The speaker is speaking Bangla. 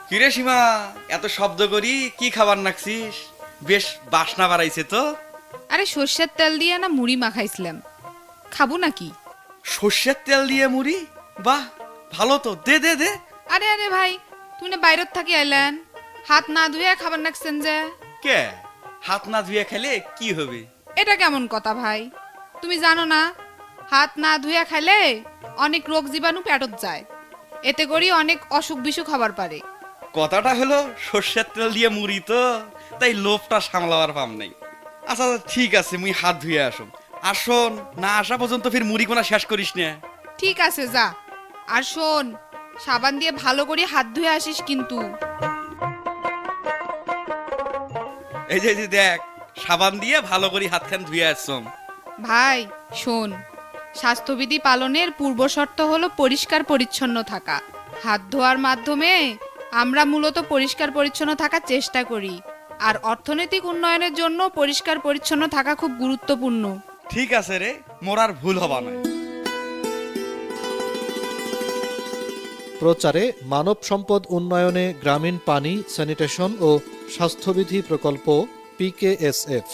কিরে সীমা, এত শব্দ করি কি খাবার নাকছিস? বেশ বাসনা বাড়াইছে তো। আরে সর্ষের তেল দিয়ে না মুড়ি মাখাইছিলাম, খাবো নাকি? সর্ষের তেল দিয়ে মুড়ি? বাহ, ভালো তো, দে দে দে। আরে আরে ভাই, তুমি না বাইরের থাকি আইলেন, হাত না ধুয়ে খাবার নাকছেন যে? কে? হাত না ধুয়ে খেলে কি হবে? এটা কেমন কথা ভাই? তুমি জানো না, হাত না ধুয়ে খাইলে অনেক রোগ জীবাণু পেটত যায়, এতে করি অনেক অসুখ বিসুখ হবার পারে। কথাটা হলো সর্ষের তেল দিয়ে মুড়ি তো, তাই লোভটা সামলাবার পাম নাই। আচ্ছা ঠিক আছে, মুই হাত ধুয়ে আসুন। আসুন না, আসা পর্যন্ত ফির মুড়ি কোনা শেষ করিস না। ঠিক আছে যা, আর শোন, সাবান দিয়ে ভালো করে হাত ধুয়ে আসিস কিন্তু। এই যে দেখ, সাবান দিয়ে ভালো করে হাতখান ধুয়ে আসছম। ভাই শোন, স্বাস্থ্যবিধি পালনের পূর্ব শর্ত হলো পরিষ্কার পরিচ্ছন্ন থাকা। হাত ধোয়ার মাধ্যমে আমরা মূলত পরিষ্কার পরিচ্ছন্ন থাকার চেষ্টা করি, আর অর্থনৈতিক উন্নয়নের জন্য পরিষ্কার পরিচ্ছন্ন থাকা খুব গুরুত্বপূর্ণ। ঠিক আছে রে, মোর আর ভুল হবা নয়। প্রচারে মানব সম্পদ উন্নয়নে গ্রামীণ পানি, স্যানিটেশন ও স্বাস্থ্যবিধি প্রকল্প PKSF।